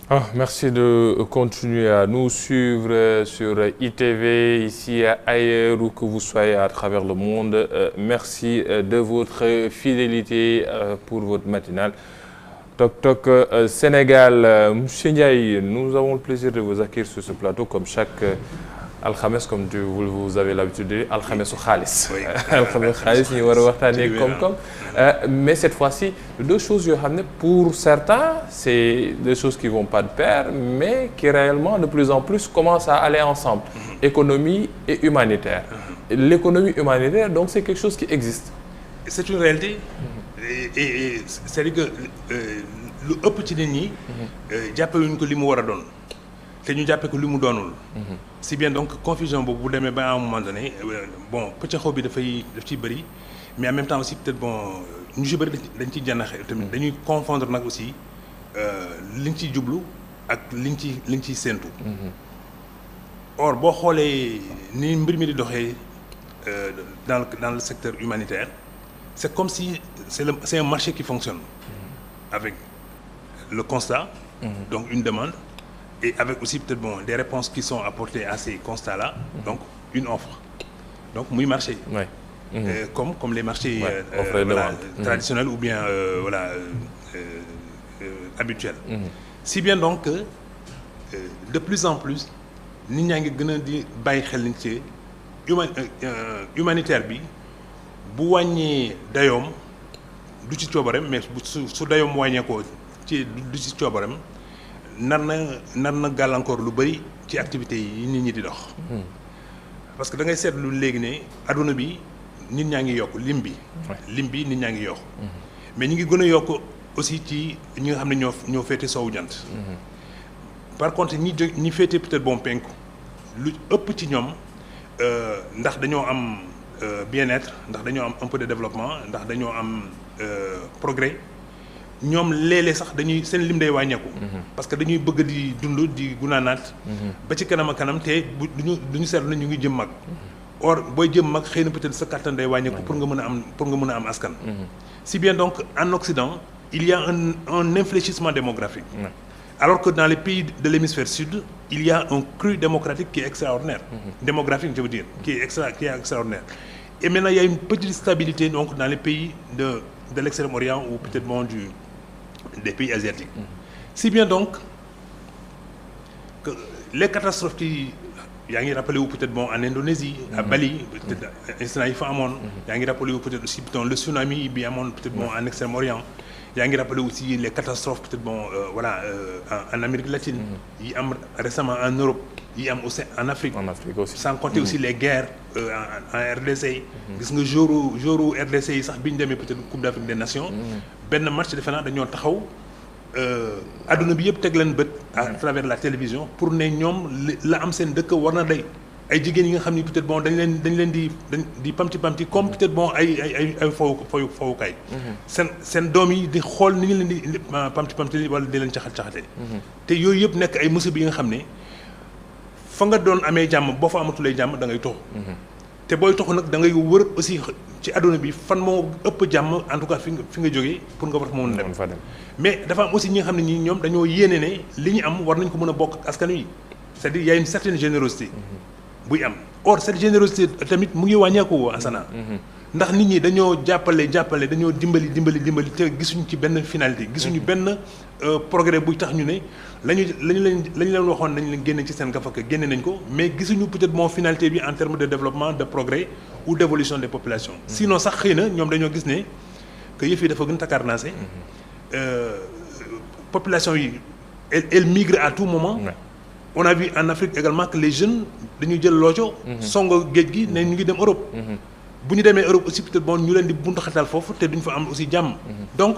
Ah, merci de continuer à nous suivre sur ITV, ici et ailleurs, où que vous soyez à travers le monde. Merci de votre fidélité pour votre matinale. Toc Toc Sénégal, Monsieur Ndiaye, nous avons le plaisir de vous accueillir sur ce plateau comme chaque alxames, comme vous avez l'habitude de dire, alxamesu xaalis. Alxamesu xaalis ñu war a waxtaanee koom-koom. Mais cette fois-ci, deux choses yoo xam ne pour certains, c'est deux choses qui vont pas de pair, mais qui réellement de plus en plus commencent à aller ensemble. Économie et humanitaire. L'économie humanitaire, donc c'est quelque chose qui existe. C'est une réalité. Et c'est-à-dire que lu ëpp ci nit ñi. jàppewuñ ko li mu war a doon. te ñu jàppee ko li mu doonul. si bien donc confusion boobu bu demee ba à un moment donné bon pëccaxoo bi daf ciy bëri mais en même temps aussi peut-être bon ñu si bëri dañ ciy jànnaxe tamit dañuy confondre nag aussi li nga ciy jublu ak li nga ciy séentu. or boo xoolee ni mbir mi di doxee dans le secteur humanitaire c'est comme si c'est un marché qui fonctionne avec le constat. Donc une demande. Et avec aussi peut-être bon des réponses qui sont apportées à ces constats-là, donc une offre. Donc muy marché. Ouais. Comme les marchés traditionnels ou bien habituels. Si bien donc que de plus en plus nit ñaa ngi gën a di bàyyi xel ni ci humanitaire bi bu wàññee dayoom du ci coobareem mais su dayoom wàññeekoo ci du ci coobareem. nar na gàllankoor lu bëri ci activités yi nit ñi di dox. parce que da ngay seetlu léegi ne adduna bi nit ñaa ngi yokk lim bi nit ñaa ngi yokk. mais ñu ngi gën a yokk aussi ci ñi nga xam ne ñoo féete soowu jant. par contre ñi féete peut-être bon penku lu ëpp ci ñoom ndax dañoo am bien-être ndax dañoo am un peu de développement ndax dañoo am progrès. ñoom léeg-léeg sax seen lim day wàññeeku. parce que dañuy bëgg di dund di gunaanaat. ba ci kanam a kanam te duñu seetlu na ñu ngi jëm mag. or booy jëm mag xëy na peut-être sa kàttan day wàññeeku pour nga mën a am askan. si bien donc en Occident il y a un infléchissement démographique. alors que dans les pays de l'hémisphère sud il y a un cru démocratique qui est extraordinaire. Démographique je veux dire qui est extraordinaire. Et maintenant il y a une petite stabilité donc dans les pays de l'Extrême-Orient ou peut-être bon des pays asiatiques. Si bien donc que les catastrophes qui yaa ngi rappelé wu peut-être bon en Indonésie à Bali peut-être instant yi fa amoon yaa ngi rappelé wu peut-être aussi le tsunami bi amoon peut-être bon en Extrême-Orient yaa ngi rappelé aussi les catastrophes peut-être bon en Amérique latine yi am récemment en Europe yi am aussi en Afrique aussi. Sans compter aussi les guerres en RDC. gis nga jouru RDC yi sax bi ñu demee peut-être Coupe d'Afrique des Nations. benn match defe naa dañoo taxaw adduna bi yëpp teg leen bët. à travers la télévision pour ne ñoom la am seen dëkk war na day ay jigéen yi nga xam ni peut-être bon dañ leen di pamti comme peut-être bon ay fowukaay. seen doom yi di xool ni ñu leen di pamti wala di leen caxate. te yooyu yëpp nekk ay musiba yi nga xam ne. fa nga doon amee jàmm boo fa amatulee jàmm da ngay toxu. te booy toxu nag da ngay wër aussi ci àdduna bi fan moo ëpp jàmm en tout cas fi nga jógee pour nga war fa mën a dem. mais dafa am aussi ñi nga xam ne ñi ñoom dañoo yéene ne li ñu am war nañ ko mën a bokk ak askan wi c'est-à-dire il y a une certaine générosité. buy am or cette générosité tamit mu ngi wàññeeku Asana. ndax nit ñi dañoo jàppale dañoo dimbali te gisuñu ci benn finalité gisuñu benn progrès buy tax ñu ne lañu leen waxoon nañ leen génne ci seen gafaka génne nañ ko mais gisuñu peut-être bon finalité bi en termes de développement de progrès ou d'évolution des populations. Sinon sax xëy na ñoom dañoo gis ne que yëf yi dafa gën takarnaase population yi elle migre à tout moment. On a vu en Afrique également que les jeunes dañuy jël looco songo géej gi ne ñu ngi dem Europe. bu ñu demee Europe aussi peut-être bon ñu leen di buntu xatal foofu te duñ fa am aussi jàmm. donc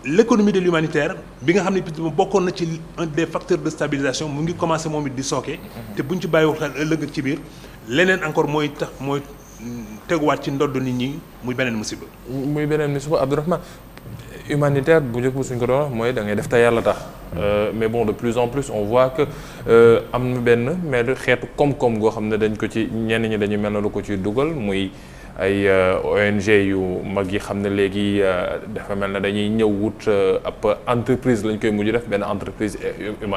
l'économie de l'humanitaire bi nga xam ne peut-être bokkoon na ci un des facteurs de stabilisation mu ngi commencé moom it di sooke. te buñ ci bàyyiwul xel ëllëg ci biir leneen encore mooy teguwaat ci ndodd nit ñi muy beneen musiba. Abdourahmane humanitaire bu njëkk bu suñ ko doon wax mooy da ngay def te yàlla tax. mais bon de plus en plus on voit que am na benn mais xeetu koom-koom goo xam ne dañ ko ci ñenn ñi dañuy mel na lu ko ciy dugal muy ay ONG yu mag yi xam ne léegi dafa mel ne dañuy ñëw wut ab entreprise lañ koy mujj def benn entreprise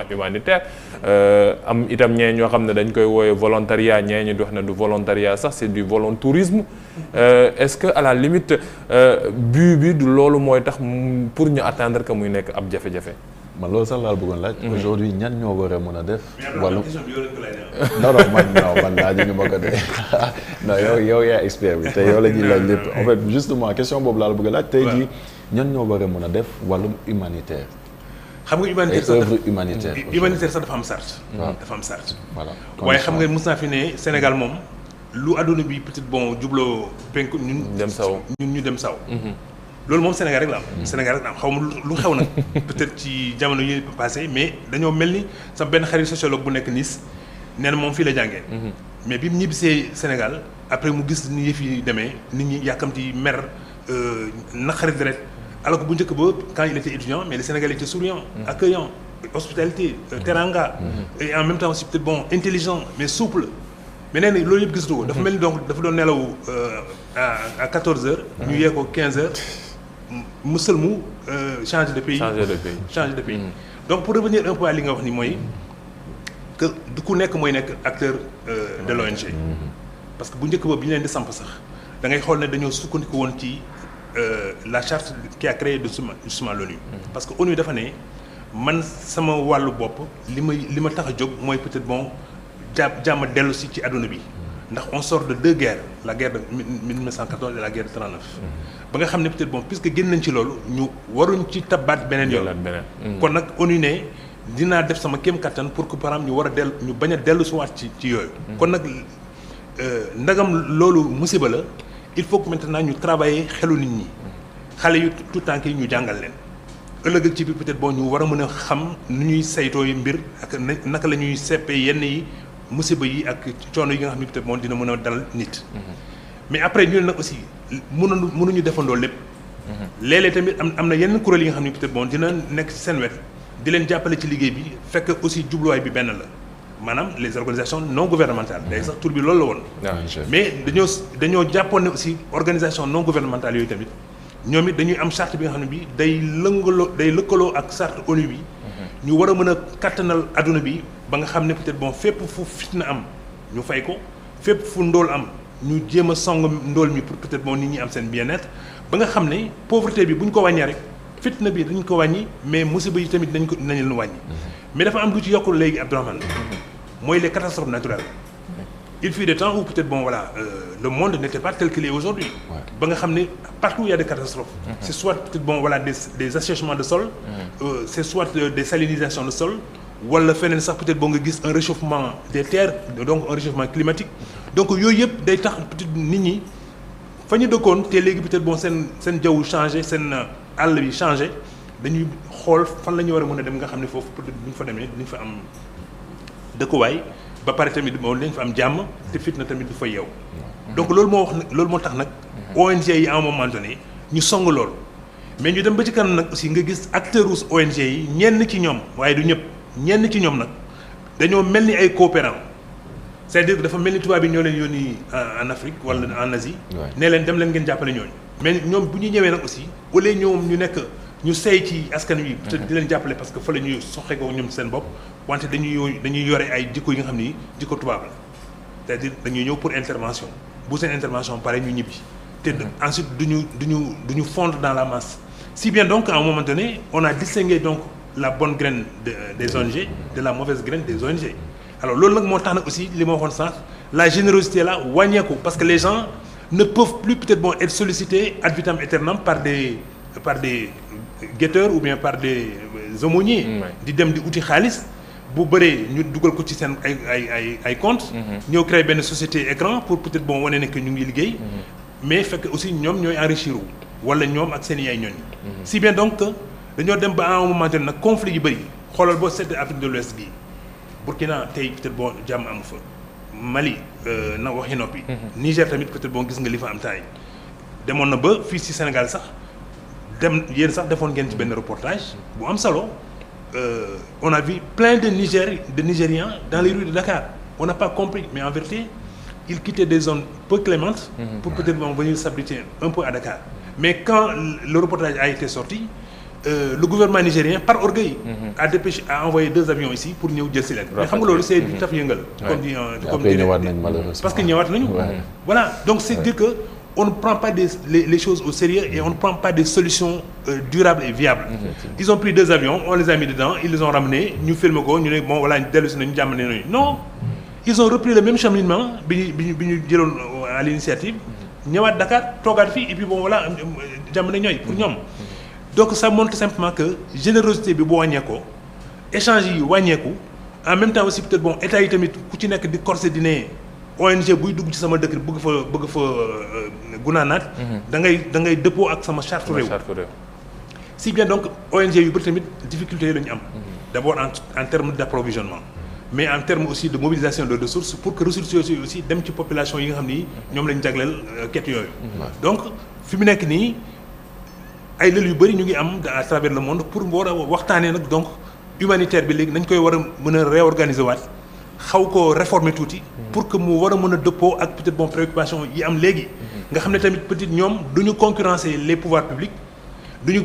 humanitaire am itam ñee ñoo xam ne dañ koy woowe volontariat ñee ñu di wax ne du volontariat sax c'est du volontourisme est-ce que à la limite but bi du loolu mooy tax pour ñu atteindre que muy nekk ab jafe-jafe. man loolu sax laal bëggoon laaj. aujourd'hui ñan ñoo war a mën a def. wala non man laajuñu ma ko de non yow yaa expert bi te yow la ñuy laaj lépp en fait justement question boobu laal bëgg a laaj. tey jii ñan ñoo war a mën a def wàllum humanitaire. xam nga humanitaire sax œuvre humanitaire sax dafa am sart. dafa am sart. voilà waaye xam nga mos naa fi ne Sénégal moom lu adduna bi peut-être bon jubloo penku ñun. dem saw ñu dem saw. loolu moom Sénégal rek la am. Sénégal rek la am xaw ma lu xew nag peut-être ci jamono yi passé mais dañoo mel ni sama benn xarit sociologue bu nekk Nice nee na moom fii la jàngee. mais bi mu ñibbisee Sénégal après mu gis ni yëf yi demee nit ñi yàkkamti mer naqari deret alors que bu njëkk ba quand il était étudiant mais le Sénégal était souriant, accueillant, hospitalité, teranga et en même temps aussi peut-être bon intelligent mais souple. mais nee na loolu yëpp gisatu ko. dafa mel ni donc dafa doon nelaw à 14h. ñu yee ko 15h. mu sëlmu changer de pays. changer de pays. donc pour revenir un peu à li nga wax ni mooy que du ku nekk mooy nekk acteur de l'ONG. parce que bu njëkk ba bi ñu leen di samp sax da ngay xool ne dañoo sukkandiku woon ci la charte qui a créé justement l'ONU. parce que ONU dafa ne man sama wàllu bopp li ma tax a jóg mooy peut-être bon jàmm dellu si ci àdduna bi. ndax on sort de deux guerres la guerre de 1914 et la guerre de 39. ba nga xam ne peut-être bon puisque génn nañ ci loolu ñu waruñ ci tabaat beneen yoon. kon nag ONU ne dinaa def sama kéem kattan pour que par exemple ñu war a dellu ñu bañ a dellu si waat ci yooyu. kon nag ndagam loolu musiba la il faut que maintenant ñu travailler xelu nit ñi. xale yu tout temps yi ñu jàngal leen. ëllëg ci biir peut-être bon ñu war a mën a xam nu ñuy saytoo yi mbir ak naka la ñuy seppee yenn yi. musiba yi ak coono yi nga xam ne peut-être moom dina mën a dal nit. mais après ñun nag aussi mënuñu defandoo lépp. léeg-léeg tamit am na yenn kuréel yi nga xam ne peut-être bon dina nekk ci seen wet di leen jàppale ci liggéey bi fekk aussi jubluwaay bi benn la maanaam les organisations non gouvernementales. day sax tur bi loolu la woon. mais dañoo jàppoon ne aussi organisation non gouvernementale yooyu tamit ñoom it dañuy am charte bi nga xam ne bi day lëkkaloo ak charte ONU bi. ñu war a mën a kattanal adduna bi ba nga xam ne peut-être bon fépp fu fitna am ñu fay ko fépp fu ndóol am ñu jéem a song ndóol mi pour peut-être bon nit ñi am seen bien-être ba nga xam ne pauvreté bi bu ñu ko wàññee rek fitna bi dañ ko wàññi mais musiba yi tamit dinañ leen wàññi. mais dafa am lu ci yokkul léegi Abdourahmane mooy les catastrophes naturelles. il fut des temps où peut-être bon voilà le monde n'était pas tel qu'il est aujourd'hui. ba nga xam ne partout il y a des catastrophes. c'est soit peut-être bon voilà des assèchements de sol. c'est soit des salinisations de sol. wala feneen sax peut-être boo nga gis un réchauffement des terres donc un réchauffement climatique. donc yooyu yëpp day tax peut-être nit ñi fa ñu dëkkoon te léegi peut-être bon seen jaww changé seen àll bi changé dañuy xool fan la ñu war a mën a dem nga xam ne foofu peut-être bu ñu fa demee duñ fa am dëkkuwaay. ba pare tamit moom dañ fa am jàmm te fitna tamit du fa yeew donc loolu moo tax nag ONG yi à un moment donné ñu song loolu mais ñu dem ba ci kanam nag aussi nga gis acteurs ONG yi ñenn ci ñoom waaye du ñëpp ñenn ci ñoom nag dañoo mel ni ay coopérants c'est-à-dire que dafa mel ni tubaab yi ñoo leen yónni en Afrique wala en Asie. ne leen dem leen ngeen jàppale ñooñu. mais ñoom bu ñu ñëwee nag aussi au lieu ñoom ñu nekk ñu sey ci askan wi. peut-être di leen jàppale parce que fa la ñuy soxee ko ñoom seen bopp. wante dañuy yore ay jikko yi nga xam ni jikko tubaab la c'est-à-dire dañuy ñëw pour intervention bu seen intervention pare ñu ñibbi te ensuite duñu fondre dans la masse si bien donc à un moment donné on a distingué donc la bonne graine des ONG de la mauvaise graine des ONG alors loolu nag moo tax nag aussi li ma waxoon sànq la générosité là wàññeeku parce que les gens ne peuvent plus peut-être bon être sollicités ad vitam aeternam par des guetteurs ou bien par des aumôniers di dem di uti xaalis bu bëree ñu dugal ko ci seen ay compte ñëw créer benn société écran pour peut-être bon wane ne que ñu ngi liggéey mais fekk aussi ñoom ñooy enrichir wu wala ñoom ak seen i ay ñooñ si bien donc dañoo dem ba à un moment donné nag conflit yu bëri xoolal boo seetee Afrique de l'Ouest bii Burkina tey peut-être bon jàmm amu fa Mali na waxi noppi Niger tamit peut-être bon gis nga li fa am taay demoon na ba fii ci Sénégal sax dem yéen sax defoon ngeen ci benn reportage bu am solo on a vu plein de Nigériens dans les rues de Dakar on n'a pas compris mais en vérité ils quittaient des zones peu clémentes pour peut-être venir s'abriter un peu à Dakar. Mais quand le reportage a été sorti, le gouvernement nigérien, par orgueil, a envoyé 2 avions ici pour ñëw jël si leen. Mais xam nga loolu c'est du taf yëngal. Comme ñëwaat nañ malheureusement. Parce que ñëwaat nañu. Voilà, donc c'est dire que on ne prend pas les choses au sérieux et on ne prend pas des solutions durables et viables. Ils ont pris 2 avions, on les a mis dedans, ils les ont ramenés, ñu filmé ko, ñu ne bon voilà dellu si nañu jàmm ne nañu. Non, ils ont repris le même cheminement bi ñu jëloon à l'initiative. ñëwaat Dakar toogaat fii et puis bon voilà jàmm ne ñooy pour ñoom. Donc ça montre simplement que générosité bi boo wàññeekoo échange yi wàññeeku en même temps aussi peut-être bon état yi tamit ku ci nekk di corser di ne ONG buy dugg ci sama dëkk bëgg fa gunaanaat. da ngay dëppoo ak sama charte réew. Si bien donc ONG yu bëri tamit difficulté yi la ñu am. D'abord en termes d'approvisionnement. Mais en termes aussi de mobilisation de ressources pour que ressources yooyu aussi dem ci population yi nga xam ni ñoom lañ jagleel quête yooyu. Donc fi mu nekk nii. ay lël yu bëri ñu ngi am à travers le monde pour war a waxtaanee nag donc humanitaire bi léegi nañ koy war a mën a réorganiser waat xaw ko réformer tuuti. pour que mu war a mën a dëppoo ak peut-être bon préoccupation yi am léegi. nga xam ne tamit peut-être ñoom du ñu concurrencer les pouvoirs publics du ñu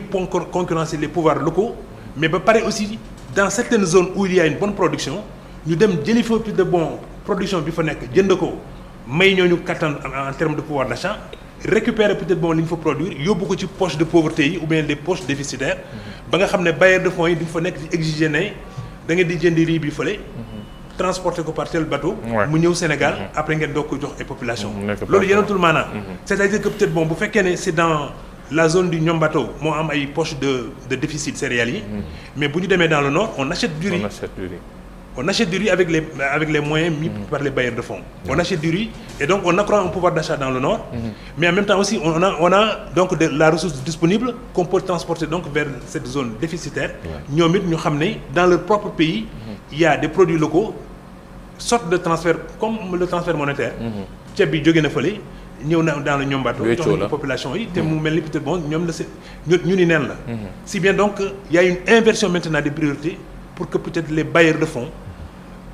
concurrencer les pouvoirs locaux mais ba pare aussi dans certaines zones où il y a une bonne production ñu dem jëli fa peut-être bon production bi fa nekk jënd ko may ñooñu kattan en termes de pouvoir d'achat. Récupérer peut-être bon li ñu fa produire yóbbu ko ci poche de pauvreté yi ou bien des poches déficitaires ba nga xam ne bailleurs de fonds yi duñ fa nekk di exiger ne da ngeen di jëndi riz bi fële transporter ko par tel bateau mu ñëw Sénégal après ngeen doog ko jox ay population loolu yenatul maanaam c'est-à-dire que peut-être bon bu fekkee ne c'est dans la zone du ñoom bateau moo am ay poches de déficit céréaliers yi mais bu ñu demee dans le nord on achète du riz avec les moyens mis par les bailleurs de fonds. On achète du riz et donc on accroît un pouvoir d'achat dans le nord. Mais en même temps aussi on a donc la ressource disponible qu'on peut transporter donc vers cette zone déficitaire. ñoom it ñu xam ne dans leur propre pays. Il y a des produits locaux sorte de transfert comme le transfert monétaire. ceeb bi jóge na fële ñëw na dans le ñoom bateau jox nañu population yi te mu mel ni peut-être bon ñoom la ñu ni neen la. Si bien donc il y a une inversion maintenant des priorités pour que peut-être les bailleurs de fonds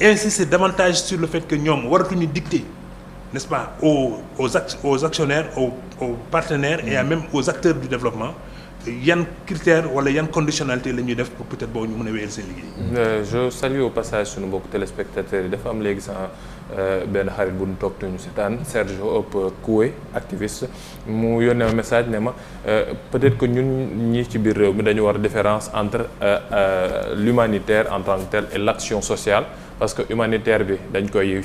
insistent davantage sur le fait que ñoom waratuñu dicter n'est-ce pas aux actionnaires aux partenaires et même aux acteurs du développement yan critères wala yan conditionnalité la ñuy def pour peut-être boo ñu mën a wéyal seen liggéey. Je salue au passage suñu mbokk téléspectateurs yi dafa am léegi sax benn xarit bu ñu toog te ñu seetaan Sergio Koué activiste mu yónnee ma message ne ma peut-être que ñun ñii ci biir réew mi dañu war a différence entre l'humanitaire en tant que tel et l'action sociale. Parce que humanitaire bi dañ koy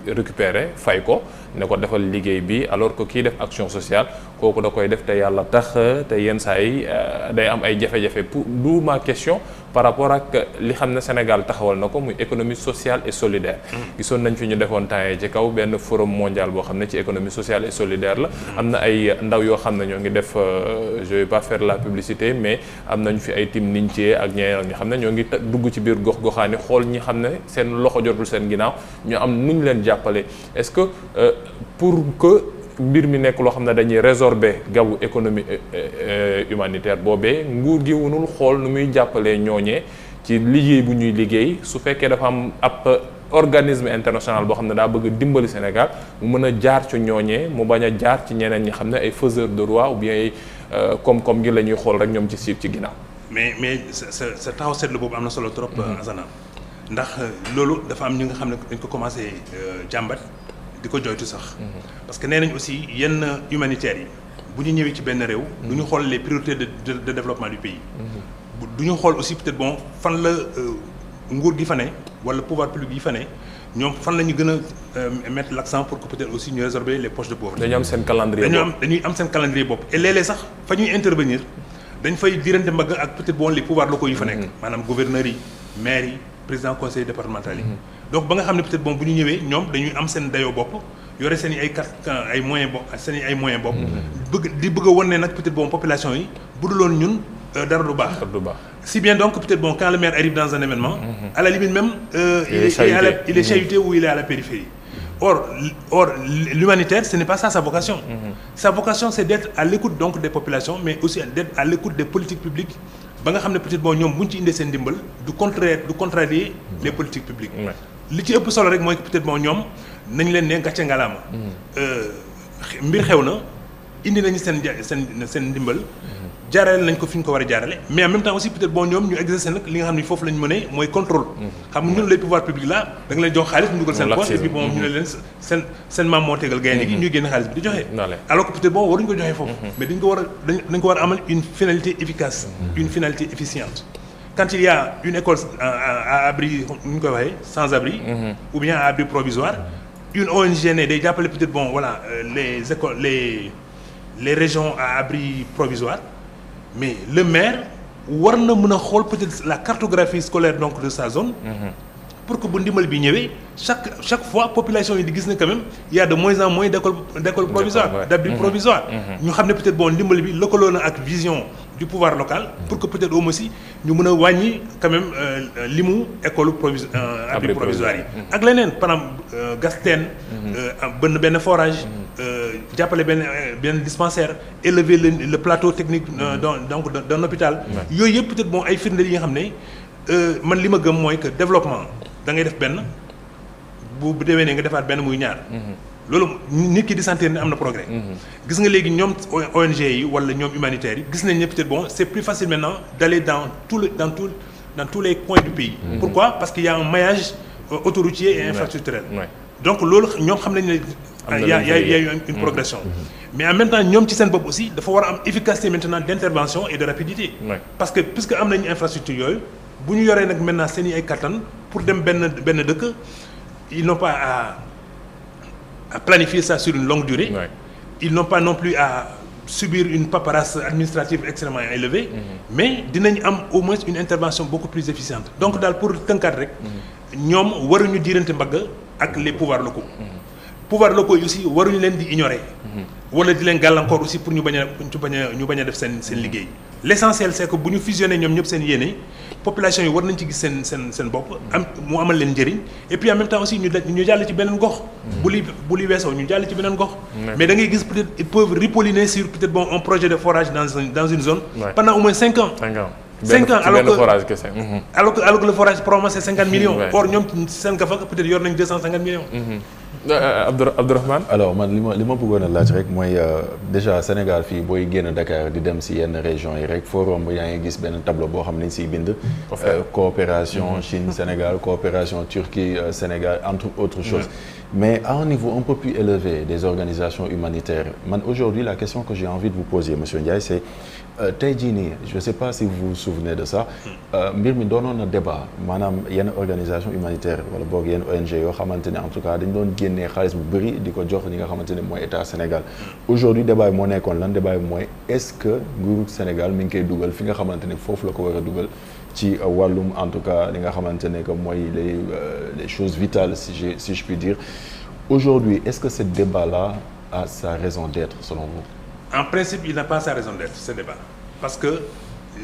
récupérer fay ko ne ko defal liggéey bi alors que kii def action sociale kooku da koy def te yàlla tax te yenn saa yi day am ay jafe-jafe pour d'où ma question par rapport ak li xam ne Sénégal taxawal na ko muy économie sociale et solidaire. gisoon nañ fi ñu defoon temps yii ci kaw benn forum mondial boo xam ne ci économie sociale et solidaire la. am na ay ndaw yoo xam ne ñoo ngi def je vais pas faire la publicité mais am nañu fi ay team Nintier ak ñeneen ñi xam ne ñoo ngi dugg ci biir gox-goxaani xool ñi xam ne seen loxo jotul seen ginnaaw ñu am nu ñu leen jàppale est-ce que pour que mbir mi nekk loo xam ne dañuy résorber gabu économie humanitaire boobee nguur gi wunul xool nu muy jàppalee ñooñee ci liggéey bu ñuy liggéey su fekkee dafa am ab organisme international boo xam ne daa bëgg a dimbali Sénégal mu mën a jaar ci ñooñee mu bañ a jaar ci ñeneen ñi xam ne ay faiseurs de roi ou bien koom-koom gi la ñuy xool rek ñoom ci siif ci ginnaaw. mais sa taxaw seetlu boobu am na solo trop. Azana ndax loolu dafa am ñu nga xam ne dañ ko commencé jàmbat di ko joytu sax. parce que nee nañ aussi yenn humanitaires yi bu ñu ñëwee ci benn réew. du ñu xool les priorités de développement du pays. du ñu xool aussi peut-être bon fan la nguur gi fa ne wala pouvoir public yi fa ne ñoom fan la ñu gën a mettre l'accent pour que peut-être aussi ñu résorber les poches de pauvreté. dañu am seen calendrier bopp dañuy am seen calendrier bopp et léeg-léeg sax fa ñuy intervenir dañ fay dirante mbagg ak peut-être bon les pouvoirs locaux yi fa nekk. maanaam gouverneurs yi maires yi président conseil départemental yi. donc ba nga xam ne peut-être bon bu ñu ñëwee ñoom dañuy am seen dayoo bopp yore seen i ay ay moyens bopp seen i ay moyens bopp. bëgg a wan ne nag peut-être bon population yi bu duloon ñun dara du baax. si bien donc peut-être bon quand le maire arrive dans un événement. à la limite même. il est chahuté ou il est à la périphérie. Or l'humanitaire ce n'est pas ça sa vocation. Sa vocation c'est d'être à l'écoute donc des populations mais aussi d'être à l'écoute des politiques publiques ba nga xam ne peut-être bon ñoom bu ñu ci indee seen ndimbal du contrarier les politiques publiques. li ci ëpp solo rek mooy peut-être bon ñoom nañ leen ne gàcce ngalaama. mbir xew na indi nañu seen ndimbal. jaarale nañ ko fi ñu ko war a jaarale mais en même temps aussi peut-être bon ñoom ñu exercer nag li nga xam ne foofu lañ mënee mooy contrôle. xam nga ñun les pouvoirs publics là da nga leen jox xaalis ñu dugal seen poche et puis bon ñu ne leen seen maam moo tegal gaynde gi ñuy génn xaalis bi di joxe. alors que peut-être bon waruñu ko joxee foofu. mais dañ ko war a amal une finalité efficace. une finalité efficiente. quand il y a une école à abri nu ñu koy waxee sans abri. ou bien à abri provisoire. une ONG ne day jàppale peut-être bon voilà les écoles les régions à abri provisoire. mais le maire war na mën a xool peut-être la cartographie scolaire donc de sa zone. pour que bu ndimbal bi ñëwee chaque fois population yi di gis ne quand même il y a de moins en moins d'écoles provisoires d'abris provisoires. ñu xam ne peut-être bon ndimbal bi lëkkaloo na ak vision du pouvoir local. pour que peut-être au moins si ñu mën a wàññi quand même limu école abris provisoires yi. ak leneen par exemple gas teen benn forage. jàppale benn dispensaire élever le plateau technique donc d'un hôpital. yooyu yëpp peut-être bon ay firnde yi nga xam ne man li ma gëm mooy que développement da ngay def benn bu déwénee nga defaat benn muy ñaar. loolu nit ki di sentir ne am na progrès. gis nga léegi ñoom ONG yi wala ñoom humanitaires yi gis nañ ne peut-être bon c'est plus facile maintenant d'aller dans tous les coins du pays. Pourquoi? Parce qu'il y a un maillage autoroutier et infrastructurel. donc loolu ñoom xam nañ ne il y a eu une progression. mais en même temps ñoom ci seen bopp aussi dafa war a am efficacité maintenant d'intervention et de rapidité. parce que puisque am nañu infrastructure yooyu bu ñu yoree nag maintenant seen i ay kattan pour dem benn dëkk ils n'ont pas à planifier ça sur une longue durée. ils n'ont pas non plus à subir une paperasse administrative extrêmement élevée. mais dinañ am au moins une intervention beaucoup plus efficiente. donc daal pour tënkaat rek. ñoom waruñu diirante mbagg ak les pouvoirs locaux. pouvoirs locaux yi aussi waruñu leen di ignorer. wala di leen gàllankoor aussi pour ñu bañ a def seen liggéey. l'essentiel c'est que bu ñu fusionner ñoom ñëpp seen yéene population yi war nañ ci gis seen bopp mu amal leen njëriñ et puis en même temps aussi ñu jàll ci beneen gox. bu li weesoo ñu jàll ci beneen gox. mais da ngay gis peut-être ils peuvent ripolliner sur peut-être bon un projet de forage dans une zone. pendant au moins 5 ans. 5 ans alors que le forage probablement c'est 50 millions. or ñoom seen gafa peut-être yor nañ 250 millions. Abdourahmane. alors man li ma bëggoon a laaj rek mooy déjà Sénégal fii booy génn Dakar di dem si yenn régions yi rek foo romb yaa ngi gis benn tableau boo xam ne siy bind. coopération Chine Sénégal coopération Turquie Sénégal entre autres choses. mais à un niveau un peu plus élevé des organisations humanitaires man aujourd'hui la question que j'ai envie de vous poser monsieur Ndiaye c'est tey jii nii je sais pas si vous vous souvenez de ça mbir mi doonoon na débat maanaam yenn organisation humanitaire wala boog yenn ONG yoo xamante ne en tout cas dañ doon génnee xaalis bu bëri di ko jox ñi nga xamante ne mooy état Sénégal aujourd'hui débat bi moo nekkoon lan débat bi mooy est-ce que nguuru Sénégal mi ngi koy dugal fi nga xamante ne foofu la ko war a dugal ci wàllum en tout cas li nga xamante ne que mooy les choses vitales si je puis dire aujourd'hui est-ce que ce débat-là a sa raison d'être selon vous? En principe, il n'a pas sa raison d'être ce débat parce que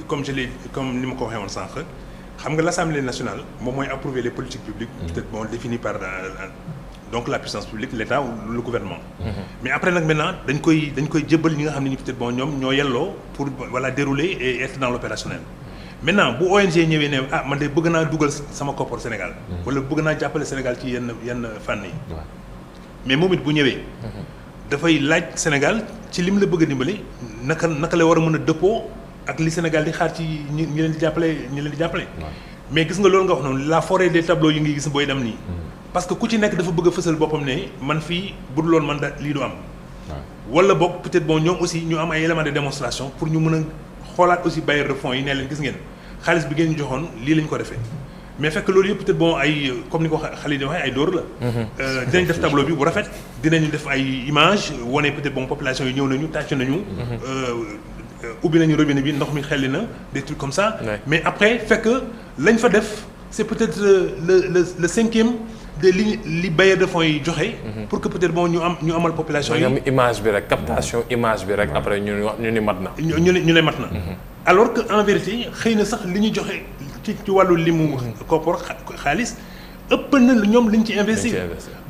comme ni ma ko waxee woon sànq xam nga l'Assemblée nationale moom mooy approuver les politiques publiques peut-être bon définies par donc la puissance publique l'État ou le gouvernement. mais après nag maintenant dañ koy jébbal ñi nga xam ne ni peut-être bon ñoom ñoo yelloo pour voilà dérouler et être dans l'opérationnel. maintenant bu ONG ñëwee ne man de bëgg naa dugal sama koppar Sénégal. wala bëgg naa jàppale Sénégal ci yenn fànn yi. mais moom it bu ñëwee. dafay laaj Sénégal ci lim la bëgg a dimbali naka la war a mën a dëppoo ak li Sénégal di xaar ci ñi leen di jàppale. mais gis nga loolu nga wax noonu la forêt des tableaux yi ngi gis booy dem nii. parce que ku ci nekk dafa bëgg a fësal boppam ne man fii budul woon man lii du am. wala boog peut-être bon ñoom aussi ñu am ay éléments de démonstration pour ñu mën a xoolaat aussi bailleurs de fonds yi ne leen gis ngeen xaalis bi ngeen ñu joxoon lii lañ ko defee. mais fekk loolu yëpp peut-être bon ay comme ni ko xale di waxee ay dóor la. dinañ def tableau bi bu rafet dinañu def ay images wane peut-être bon population yi ñëw nañu tàcc nañu. ubbi nañu robinet bi ndox mi xelli na des trucs comme ça. mais après fekk lañ fa def c'est peut-être le cinquième de li bailleurs de fonds yi joxe. pour que peut-être bon ñu amal population yi. ñu image bi rek captation image bi rek après ñu ni mat na. ñu ne mat na. alors que en vérité xëy na sax li ñu joxe. ci wàllu limu koppar xaalis ëpp na ñoom liñ ci investir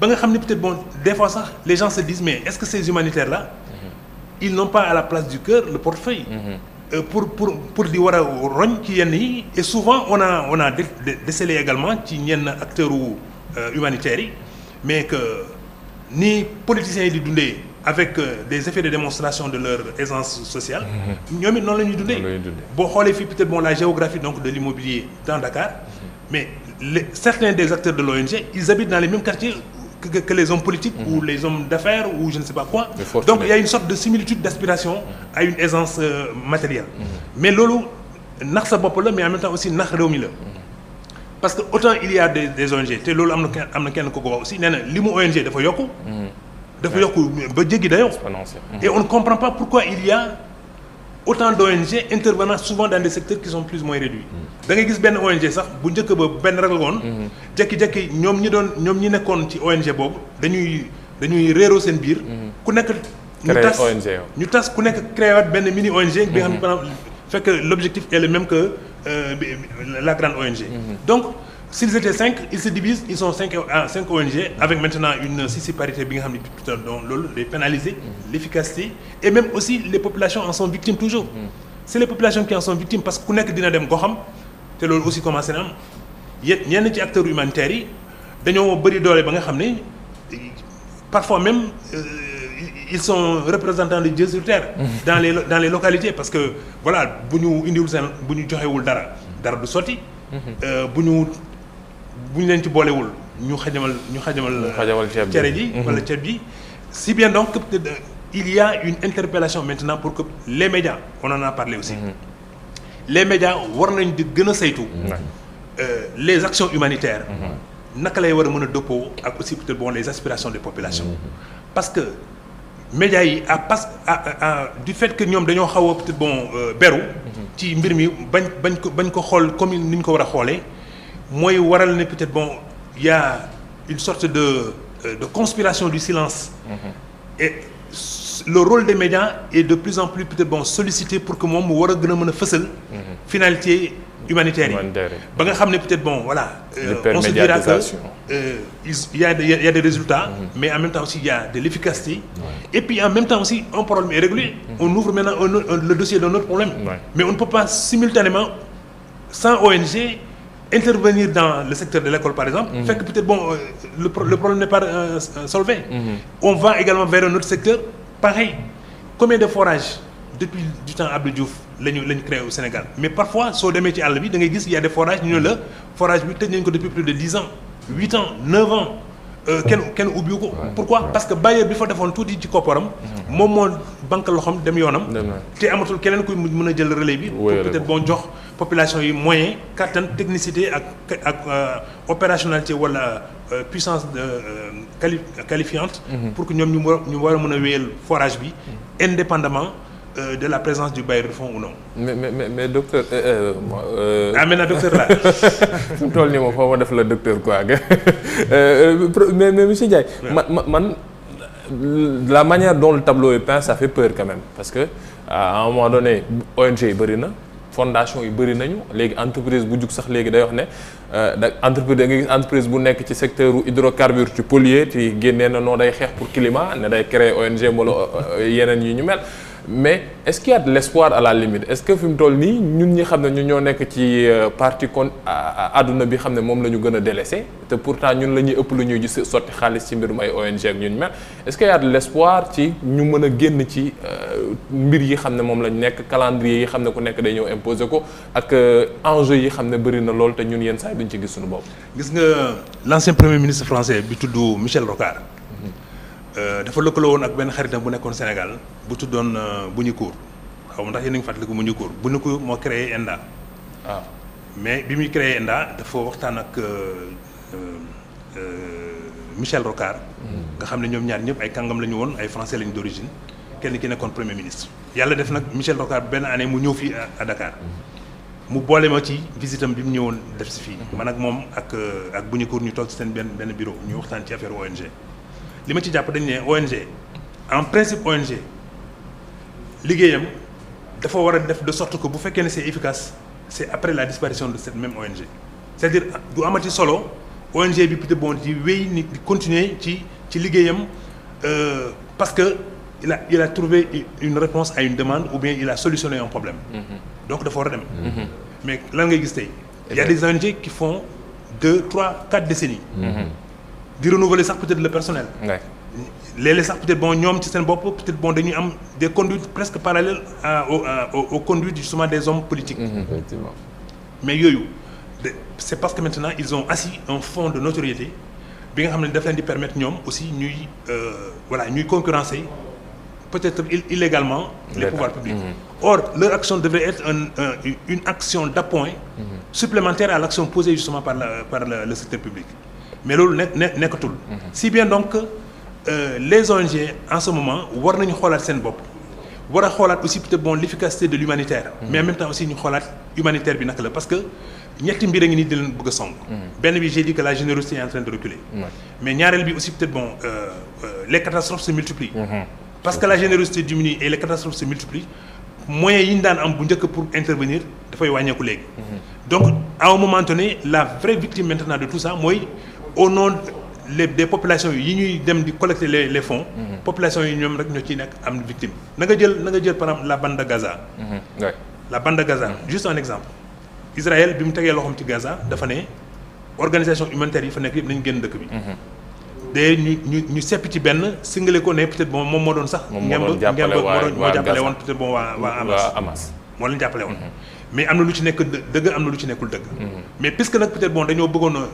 ba nga xam ne peut-être bon des fois sax les gens se disent mais est-ce que ces humanitaires là ils n'ont pas à la place du cœur le portefeuille pour di war a roñ ci yenn yi et souvent on a décelé également ci ñenn acteurs humanitaires yi mais que ni politiciens yi di dundee avec des effets de démonstration de leur aisance sociale ñoom it noonu la ñuy dundee boo xoolee fii peut-être bon la géographie donc de l'immobilier dans Dakar mais certains des acteurs de l'ONG ils habitent dans les mêmes quartiers que les hommes politiques ou les hommes d'affaires ou je ne sais pas quoi donc il y a une sorte de similitude d'aspiration à une aisance matérielle mais loolu nax sa bopp la mais en même temps aussi nax réew mi la parce que autant il y a des ONG te loolu am na kenn ko ko wax aussi nee na li mu ONG dafa yokku ba jéggi dayoo et on ne comprend pas pourquoi il y a autant d'ONG intervenant souvent dans des secteurs qui sont plus ou moins réduits da ngay gis benn ONG sax bu njëkk ba benn rek la woon jekki-jekki ñoom ñi nekkoon ci ONG boobu dañuy réeroo seen biir ku nekk ñu tas ku nekk créé waat benn mini ONG bi nga xam ne par exemple fekk l'objectif est le même que la grande ONG donc s'ils étaient 5 ils se divisent ils sont 5 ONG avec maintenant une parité bi nga xam ne donc loolu day pénaliser l'efficacité et même aussi les populations en sont victimes toujours c'est les populations qui en sont victimes parce que ku nekk dina dem goxam te loolu aussi commencé na am ñenn ci acteurs humanitaires yi dañoo bëri doole ba nga xam ne parfois même ils sont représentants de Dieu sur terre dans les localités parce que voilà bu ñu indiwul seen bu ñu joxewul dara du sotti bu ñu leen ci boolewul ñu xajamal cere ji wala ceeb ji si bien donc il y a une interpellation maintenant pour que les médias on en a parlé aussi les médias war nañ di gën a saytu les actions humanitaires naka lay war a mën a dëppoo ak aussi peut-être bon les aspirations des populations parce que médias yi du fait que ñoom dañoo xaw a peut-être bon beru ci mbir mi bañ ko xool comme ni ñu ko war a xoolee mooy waral ne peut-être bon il y a une sorte de conspiration du silence et le rôle des médias est de plus en plus peut-être bon sollicité pour que moom mu war a gën a mën a fësal finalité humanitaire yi ba nga xam ne peut-être bon voilà on se dira que il y a des résultats mais en même temps aussi il y a de l'efficacité et puis en même temps aussi un problème est réglé on ouvre maintenant le dossier d'un autre problème mais on ne peut pas simultanément sans ONG intervenir dans le secteur de l'école par exemple fait que peut-être bon le problème n'est pas solvé on va également vers un autre secteur pareil combien de forages depuis du temps Abdou Diouf lañu créé au Sénégal mais parfois soo demee ci àll bi da ngay gis il y a des forages ñu ne la forage bi tëj nañ ko depuis plus de 10 ans 8 ans 9 ans kenn ubbiwu ko pourquoi parce que bailleur bi fa defoon tuuti ci kopparam moom moo banque loxoom dem yoonam te amatul keneen kuy mën a jël relais bi pour peut-être bon jox population yi moyen kattan technicité ak opérationnalité wala puissance qualifiante pour que ñoom ñu war a mën a wéyal forage bi indépendamment de la présence du bailleur de fonds ou non. mais docteur. maintenant docteur là. fi mu toll nii moom foo ma def la docteur quoi mais monsieur Ndiaye. man la manière dont le tableau est peint ça fait peur quand même parce que à un moment donné ONG yi bëri na fondation yi bëri nañu léegi entreprise bu jug sax léegi day wax ne entreprise da nga gis entreprise bu nekk ci secteur hydrocarbures ci polluer te génnee na noo day xeex pour climat ne day créer ONG wala yeneen yi ñu mel. mais est-ce qu'il y a de l'espoir à la limite est-ce que fi mu toll nii ñun ñi xam ne ñu ñoo nekk ci partie kon àdduna bi xam ne moom la ñu gën a délaissé te pourtant ñun la ñuy ëpp lu ñuy gis sotti xaalis ci mbirum ay ONG ak ñun mel est-ce qu'il y a de l'espoir ci ñu mën a génn ci mbir yi xam ne moom lañ nekk calendrier yi xam ne ku nekk day ñëw imposer ko ak enjeux yi xam ne bëri na lool te ñun yenn saa yi duñ ci gis suñu bopp. gis nga l'ancien premier ministre français bi tudd Michel Rocard. dafa lëkkaloo woon ak benn xaritam bu nekkoon Sénégal bu tuddoon Buñukour xaw ma ndax yéen a ngi fàttaliku Buñukour moo créé ENDA. waaw mais bi muy créé ENDA dafa waxtaan ak Michel Rocard. nga xam ne ñoom ñaar ñëpp ay kàngam la ñu woon ay français lañu d'origine kenn ki nekkoon premier ministre. yàlla def nag Michel Rocard benn année mu ñëw fii à Dakar mu boole ma ci visitam bi mu ñëwoon def si fii. man ak moom ak Buñukour ñu toog ci seen benn bureau ñu waxtaan ci affaire ONG. li ma ci jàpp dañ ne ONG en principe ONG liggéeyam dafa war a def de sorte que bu fekkee ne c'est efficace c'est après la disparition de cette même ONG c'est-à-dire du amati solo ONG bi peut-être bon di wéy ni di continuer ci liggéeyam parce que il a trouvé une réponse à une demande ou bien il a solutionné un problème donc dafa war a dem mais lan ngay gis tey il y a des ONG qui font 2, 3, 4 décennies di renouveler sax peut-être le personnel. léeg-léeg sax peut-être bon ñoom ci seen bopp peut-être bon dañuy am des conduites presque parallèles aux conduites justement des hommes politiques. Effectivement. mais yooyu c'est parce que maintenant ils ont assis un fonds de notoriété bi nga xam ne daf leen di permettre ñoom aussi ñuy ñuy concurrencer peut-être illégalement les pouvoirs publics. Or leur action devrait être une action d'appoint supplémentaire à l'action posée justement par le secteur public. mais loolu nekkatul. si bien donc les ONG en ce moment war nañu xoolaat seen bopp war a xoolaat aussi peut-être bon l'efficacité de l'humanitaire. mais en même temps aussi ñu xoolaat humanitaire bi naka la parce que ñetti mbir a ngi nii di leen bëgg a song. benn bi j'ai dit que la générosité est en train de reculer. mais ñaareel bi aussi peut-être bon les catastrophes se multiplient. parce que la générosité diminue et les catastrophes se multiplient moyens yi ñu daan am bu njëkk pour intervenir dafay wàññeeku léegi. donc à un moment donné la vraie victime maintenant de tout ça mooy au nom des populations yi ñuy dem di collecter les fonds. populations yi ñoom rek ñoo ciy nekk am victime. na nga jël par exemple la bande de Gaza. la bande de Gaza juste un exemple. Israël bi mu tegee loxoom ci Gaza dafa ne organisation humanitaire yi fa nekk yëpp nañu génn dëkk bi. de ñu sepp ci benn singale ko ne peut-être bon moom moo doon sax. moo jàppale woon peut-être bon waa Hamas. moo leen jàppale woon. mais am na lu ci nekk dëgg am na lu ci nekkul dëgg. mais puisque nag peut-être bon dañoo bëggoon a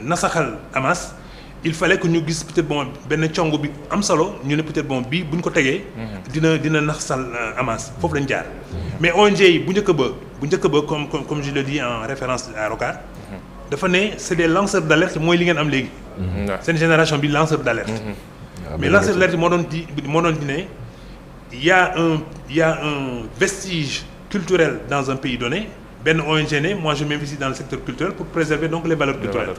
nasaxal Hamas il fallait que ñu gis peut-être bon benn cong bi am solo ñu ne peut-être bon bii bu ñu ko tegee. dina naxasal Hamas foofu lañ jaar. mais ONG yi bu njëkk ba comme je le dis en référence à Rocard. dafa ne c'est des lanceurs d'alerte mooy li ngeen am léegi. seen génération bi lanceur d'alerte. mais lanceur d'alerte moo doon di ne y a un vestige culturel dans un pays donné benn ONG ne moi je m'investis dans le secteur culturel pour préserver donc les valeurs culturelles.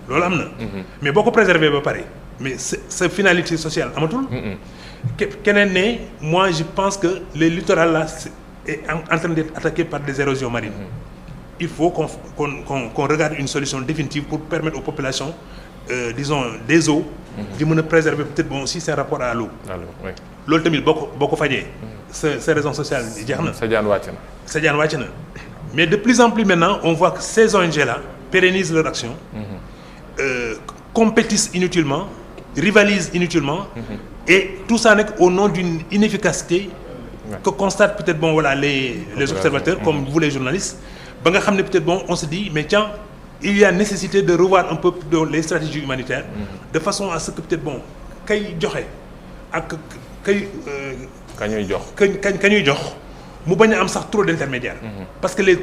loolu am na. mais boo ko préserver ba pare mais sa finalité sociale amatul. keneen ne moi je pense que le littoral là est en train d'être attaqué par des érosions marines. il faut qu'on regarde une solution définitive pour permettre aux populations disons des eaux di mën a préserver peut-être bon aussi seen rapport à l'eau. loolu tamit boo ko fajee sa raison sociale jeex na. sa jaan wàcc na. mais de plus en plus maintenant on voit que ces ONG là pérennisent leur action. Compétissent inutilement rivalisent inutilement. et tout ça nag au nom d'une inefficacité que constatent peut-être bon voilà les observateurs comme vous les journalistes. ba nga xam ne peut-être bon on se dit mais tiens il y a nécessité de revoir un peu les stratégies humanitaires. de façon à ce que peut-être bon kay joxe ak kañuy jox mu bañ a am sax trop d'intermédiaires. parce que li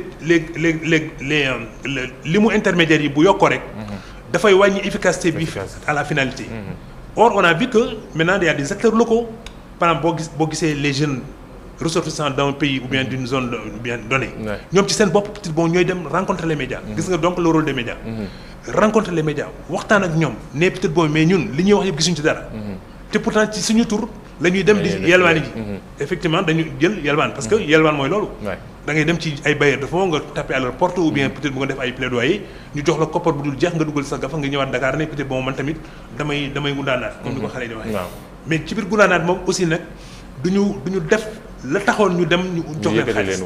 mu intermédiaires yi bu yokkoo rek. dafay wàññi efficacité bi à la finalité. or on a vu que maintenant il y a des acteurs locaux par exemple boo gisee les jeunes. ressortissants d'un pays ou bien d'une zone bien donnée. ñoom ci seen bopp peut-être bon ñooy dem rencontrer les médias. gis nga donc le rôle des médias. rencontrer les médias waxtaan ak ñoom ne peut-être bon mais ñun li ñuy wax yëpp gisuñu ci dara. te pourtant ci suñu tur la ñuy dem di yelwaani ji. effectivement dañu jël yelwaan parce que yelwaan mooy loolu. da ngay dem ci ay bailleurs de fonds nga taper à leur porte ou bien peut-être bu nga def ay plaidoyer ñu jox la koppar bu dul jeex nga dugal sa gafa nga ñëwaat Dakar ne peut-être bon man tamit damay gundaanaat. comme ni ko xale yi di waxee. mais ci biir gundaanaat moom aussi nag duñu def. la taxoon ñu dem ñu jox leen xaalis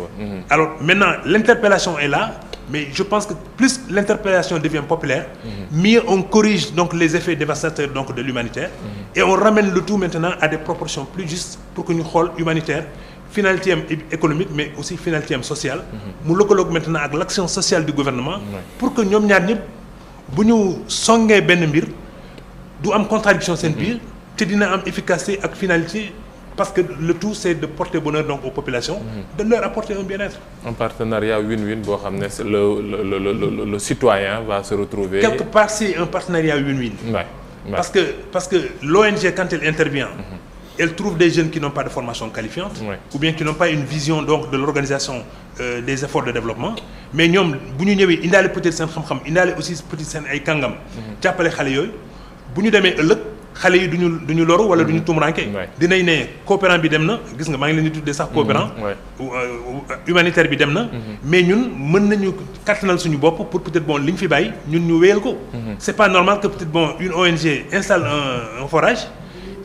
alors maintenant l'interpellation est là mais je pense que plus l'interpellation devient populaire mieux on corrige donc les effets dévastateurs donc de l'humanitaire et on ramène le tout maintenant à des proportions plus justes pour que ñu xool humanitaire finalité am économique mais aussi finalité am sociale mu lëkkaloog maintenant ak l'action sociale du gouvernement pour que ñoom ñaar ñëpp bu ñu songee benn mbir du am contradiction seen biir te dina am efficacité ak finalité parce que le tout c'est de porter bonheur donc aux populations. de leur apporter un bien-être. un partenariat win-win boo xam ne le citoyen va se retrouver. quelque part c'est un partenariat win-win. parce que l'ONG quand elle intervient. elle trouve des jeunes qui n'ont pas de formation qualifiante. ou bien qui n'ont pas une vision donc de l'organisation des efforts de développement. mais ñoom bu ñu ñëwee indaale peut-être seen xam-xam indaale aussi peut-être seen ay kàngam. jàppale xale yooyu bu ñu demee ëllëg. xale yi duñu loru wala duñu tumuraanke dinañ ne coopérant bi dem na gis nga maa ngi leen di tuddee sax coopérant humanitaire bi dem na mais ñun mën nañu kattanal suñu bopp pour peut-être bon li ñu fi bàyyi ñun ñu wéyal ko c'est pas normal que peut-être bon une ONG installe un forage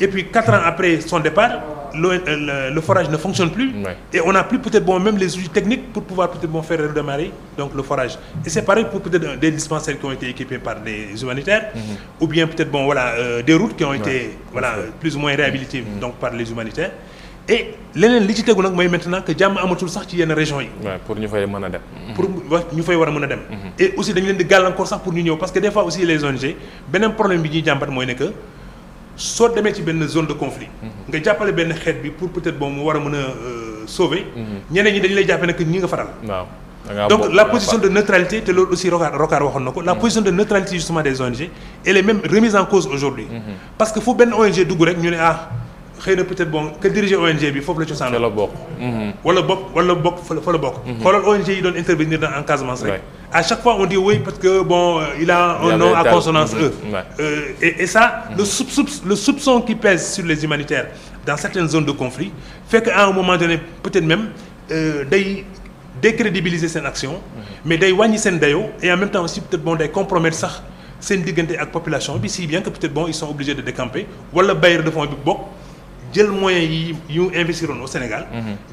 et puis 4 ans après son départ le forage ne fonctionne plus. Et on n'a plus peut-être même les outils techniques pour pouvoir peut-être faire redémarrer donc le forage. Et c'est pareil pour peut-être des dispensaires qui ont été équipés par des humanitaires, ou bien peut-être des routes qui ont été plus ou moins réhabilitées donc par les humanitaires. Et leneen li ci tegu nag mooy maintenant que jàmm amatul sax ci yenn régions yi. pour ñu fay mën a dem. pour ñu fay war a mën a dem. et aussi dañu leen di gàllankoor sax pour ñu ñëw parce que des fois aussi les ONG beneen problème bi ñuy jàmbat mooy ne que soo demee ci benn zone de conflit. nga jàppale benn xeet bi pour peut-être mu war a mën a sauver. ñeneen ñi dañu lay jàppee ne que ñi nga faral. waaw donc la position de neutralité te loolu aussi Rocard waxoon na ko. la position de neutralité justement des ONG elle est même remise en cause aujourd'hui. parce que fu benn ONG dugg rek ñu ne xëy na peut-être que diriger ONG bi foofu la cosaan la bokk. wala bokk fa la bokk. xoolal ONG yi doon intervenir dans en Casamance rek. à chaque fois on dit oui parce que il a un nom à consonance et ça le soupçon qui pèse sur les humanitaires dans certaines zones de conflit fait qu'à un moment donné peut-être même day décrédibiliser seen action. mais day wàññi seen dayoo et en même temps aussi peut-être day compromettre sax seen diggante ak population bi si bien que peut-être ils sont obligés de décamper wala bailleur de fonds bi bokk. jël moyens yi yu investiroon au Sénégal.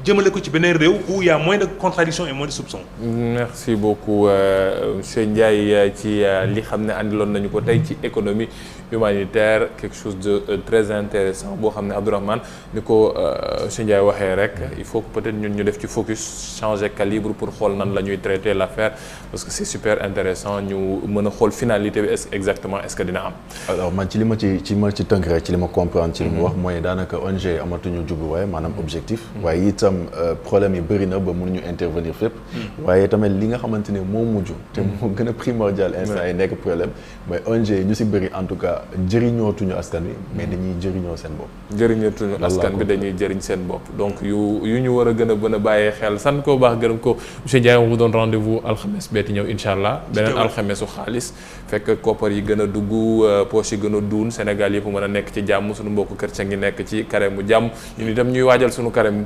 jëmale ko ci beneen réew où il y a moins de contradictions et moins de soupçons. merci beaucoup monsieur Ndiaye ci li xam ne andiloon nañu ko tey ci économie humanitaire quelque chose de très intéressant boo xam ne Abdourahmane ni ko monsieur Ndiaye waxee rek il faut que peut-être ñun ñu def ci focus changer calibre pour xool nan la ñuy traiter l'affaire parce que c'est super intéressant ñu mën a xool finalité bi exactement est-ce que dina am. alors man ci li ma ci tënk rek ci li ma comprendre ci li mu wax mooy daanaka ONG amatuñu jubluwaay maanaam objectif. waaye itam problème yi bëri na ba mënuñu intervenir fépp. waaye tamit li nga xamante ne moo mujj. te moo gën a primordial instant yi nekk problème mooy ONG ñu si bëri en tout cas jëriñootuñu askan wi mais dañuy jëriñoo seen bopp. jëriñootuñu askan bi dañuy jëriñ seen bopp donc yu ñu war a gën a bàyyee xel sant ko baax gërëm ko monsieur Ndiaye on vous donne rendez-vous alxames beeti ñëw incha allah. beneen alxamesu xaalis fekk koppar yi gën a dugg poche yi gën a duun Sénégal yëpp mën a nekk ci jàmm suñu mbokku chrétien ngi nekk ci carême mu jàmm ñun itam ñuy waajal suñu carême